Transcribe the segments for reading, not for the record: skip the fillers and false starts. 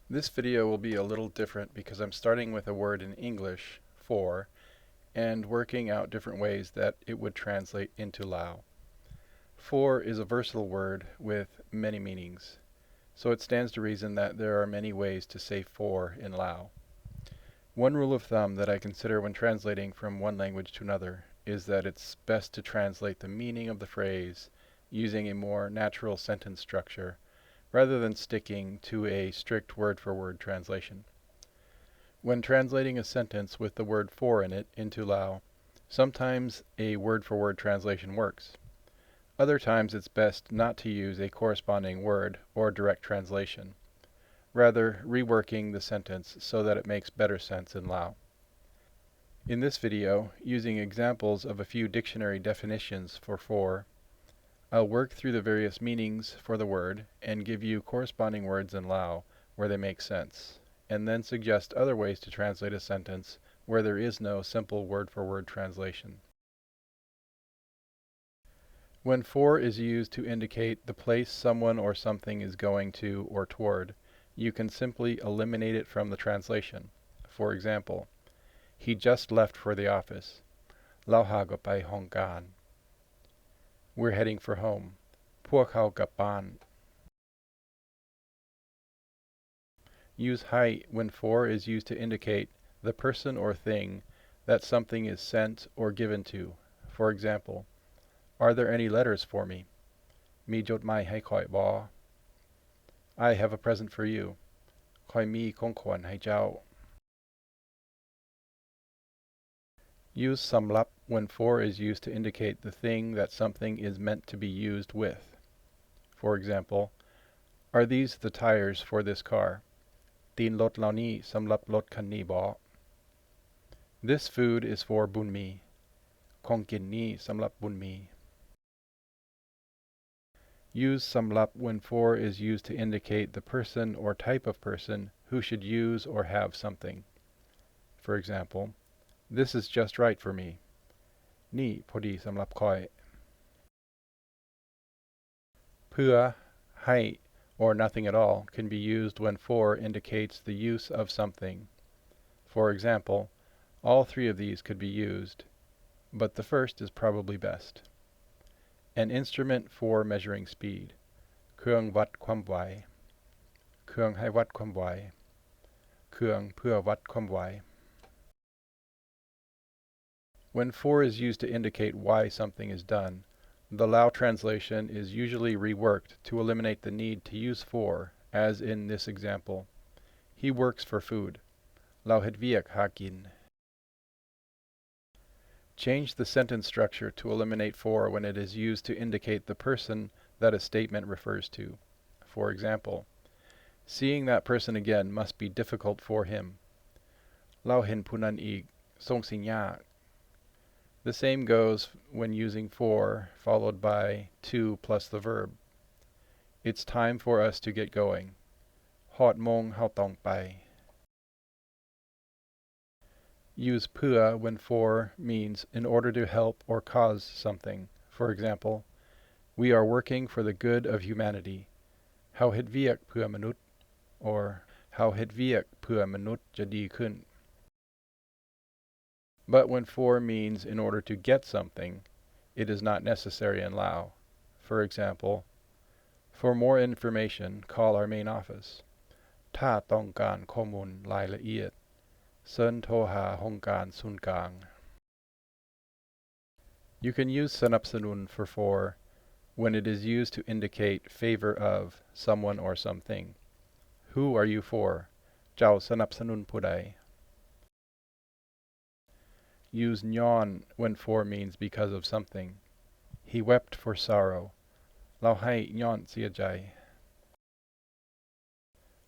This video will be a little different because I'm starting with a word in English, for, and working out different ways that it would translate into Lao. For is a versatile word with many meanings, so it stands to reason that there are many ways to say for in Lao. One rule of thumb that I consider when translating from one language to another is that it's best to translate the meaning of the phrase using a more natural sentence structure rather than sticking to a strict word-for-word translation. When translating a sentence with the word for in it into Lao, sometimes a word-for-word translation works. Other times it's best not to use a corresponding word or direct translation, rather reworking the sentence so that it makes better sense in Lao. In this video, using examples of a few dictionary definitions for, I'll work through the various meanings for the word and give you corresponding words in Lao where they make sense, and then suggest other ways to translate a sentence where there is no simple word-for-word translation. When for is used to indicate the place someone or something is going to or toward, you can simply eliminate it from the translation. For example, he just left for the office. Lao haก็ไปห้องการ We're heading for home. พวกเขากลับบ้าน Use ให้ when for is used to indicate the person or thing that something is sent or given to. For example, are there any letters for me? มีจดหมายให้ข้อยบ่ I have a present for you. ข้อยมีของขวัญให้เจ้า Use สำหรับ when for is used to indicate the thing that something is meant to be used with. For example, are these the tires for this car? ตีนรถเหล่านี้สำหรับรถคันนี้บ่ This food is for บุญมี ของกินนี้สำหรับบุญมี Use สำหรับ when for is used to indicate the person or type of person who should use or have something. For example, this is just right for me. นี่พอดีสำหรับข้อย เพื่อ ให้ or nothing at all can be used when for indicates the use of something. For example, all three of these could be used, but the first is probably best. An instrument for measuring speed. เครื่องวัดความไว เครื่องให้วัดความไว เครื่องเพื่อวัดความไว When for is used to indicate why something is done, the Lao translation is usually reworked to eliminate the need to use for, as in this example. He works for food. Lao het viek haกิน Change the sentence structure to eliminate for when it is used to indicate the person that a statement refers to. For example, seeing that person again must be difficult for him. Lao ห็นผู้นั้นอีกทรงสิยาก The same goes when using for followed by to plus the verb. It's time for us to get going. ฮอดโมงเฮาต้องไป Use เพื่อ when for means in order to help or cause something. For example, we are working for the good of humanity. เฮาเฮ็ดเวียกเพื่อมนุษย์ or เฮาเฮ็ดเวียกเพื่อมนุษย์จะดีขึ้น But when for means in order to get something, it is not necessary in Lao. For example, for more information, call our main office. ถ้าต้องการข้อมูลรายละเอียดเชิญโทรหาห้องการศูนย์กลาง You can use สนับสนุน for when it is used to indicate favor of someone or something. Who are you for? เจ้าสนับสนุนผู้ใด Use ย้อน when for means because of something. He wept for sorrow. เราให้ย้อนเสียใจ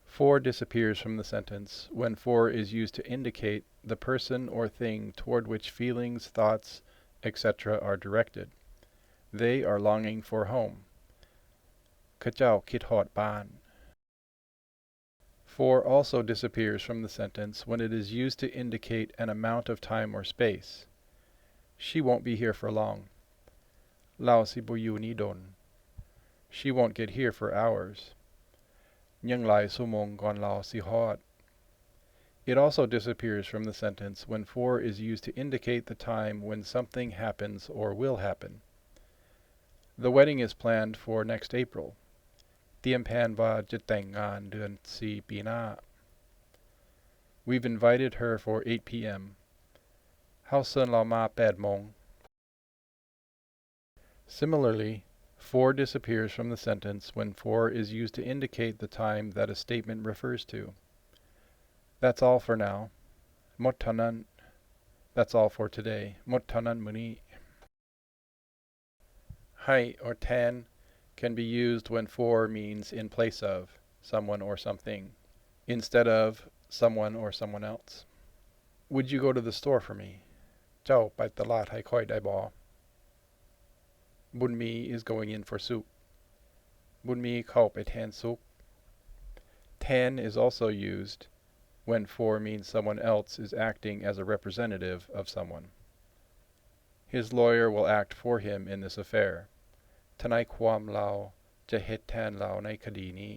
For disappears from the sentence when for is used to indicate the person or thing toward which feelings, thoughts, etc. are directed. They are longing for home. เขาเจ้าคิดฮอดบ้าน For also disappears from the sentence when it is used to indicate an amount of time or space. She won't be here for long. เราสิบ่อยู่นี่ดน She won't get here for hours. ยังหลายชั่วโมงก่อนเราสิฮอด It also disappears from the sentence when for is used to indicate the time when something happens or will happen. The wedding is planned for next April. เตรียมแผนว่าจะแต่งงานเดือน4ปีหน้า We've invited her for 8 p.m. เฮาเชิญเรามา8โมง Similarly, for disappears from the sentence when for is used to indicate the time that a statement refers to. That's all for now. หมดเท่านั้น That's all for today. หมดเท่านั้นมื้อนี้ Hai or tan can be used when for means in place of someone or something, instead of someone or someone else. Would you go to the store for me? เจ้าไปตลาดให้ค่อยได้บ่ Bunmi is going in for soup. Bunmi เข้าไปแทนซุป Tan is also used when for means someone else is acting as a representative of someone. His lawyer will act for him in this affair. ทนายความเราจะเฮ็ดแทนเราในคดีนี้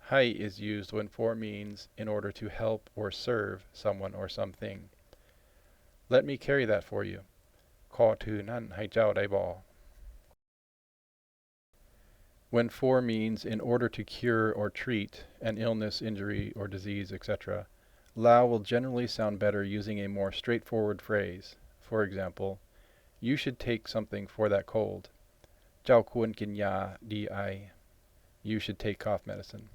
Hai is used when for means in order to help or serve someone or something. Let me carry that for you. ขอถือนั่นให้เจ้าได้บ่ When for means in order to cure or treat an illness, injury, or disease, etc., Lao will generally sound better using a more straightforward phrase. For example, you should take something for that cold. เจ้าควรกินยาดีไอ You should take cough medicine.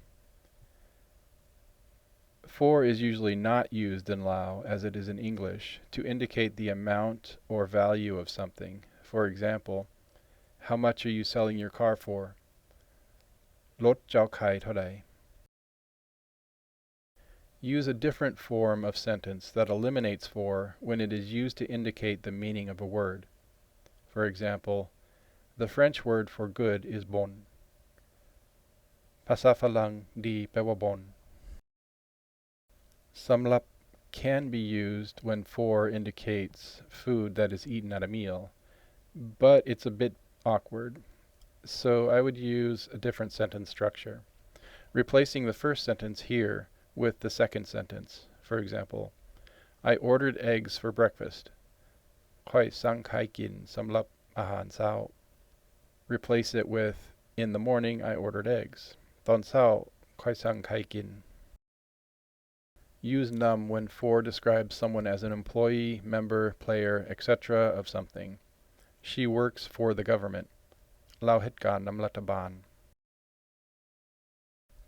For is usually not used in Lao, as it is in English, to indicate the amount or value of something. For example, how much are you selling your car for? รถเจ้าขายเท่าใด Use a different form of sentence that eliminates for when it is used to indicate the meaning of a word. For example, the French word for good is bon. ภาษาฝรั่งดีแปลว่า bon. สำหรับ can be used when for indicates food that is eaten at a meal, but it's a bit awkward. So I would use a different sentence structure, replacing the first sentence here with the second sentence. For example, I ordered eggs for breakfast. ข้อยสั่งไข่กินสำหรับอาหารเช้า Replace it with in the morning I ordered eggs. ตอนเช้าข้อยสั่งไข่กิน Use num when for describes someone as an employee, member, player, etc. of something. She works for the government. เราเฮ็ดการนำรัฐบาล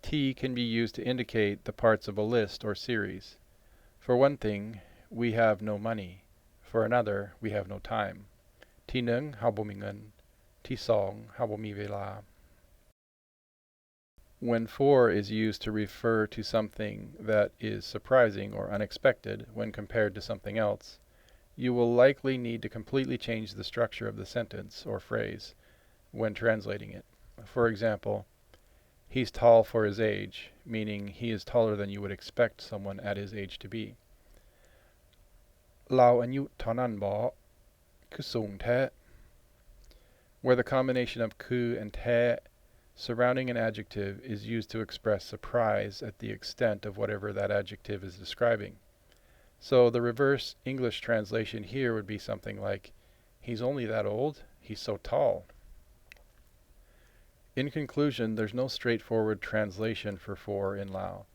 T can be used to indicate the parts of a list or series. For one thing, we have no money. For another, we have no time. ที่หนึ่งเฮาบ่มีเงิน ที่สองเฮาบ่มีเวลา When for is used to refer to something that is surprising or unexpected when compared to something else, you will likely need to completely change the structure of the sentence or phrase when translating it. For example, he's tall for his age, meaning he is taller than you would expect someone at his age to be. เราอายุเท่านั้นบ่คือสูงแท้ Where the combination of ku and te surrounding an adjective is used to express surprise at the extent of whatever that adjective is describing. So the reverse English translation here would be something like, he's only that old, he's so tall. In conclusion, there's no straightforward translation for in Lao.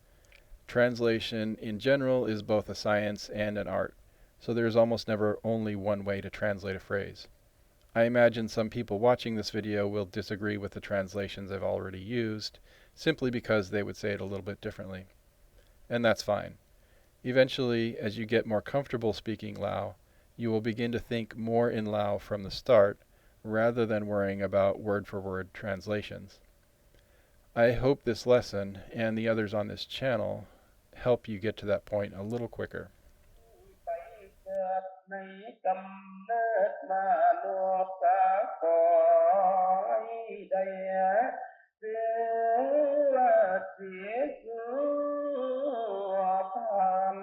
Translation in general is both a science and an art, so there is almost never only one way to translate a phrase. I imagine some people watching this video will disagree with the translations I've already used, simply because they would say it a little bit differently. And that's fine. Eventually, as you get more comfortable speaking Lao, you will begin to think more in Lao from the start, rather than worrying about word-for-word translations. I hope this lesson, and the others on this channel, help you get to that point a little quicker. ในกำเนิดมาโลกกาขอให้ได้เสือเสียพัน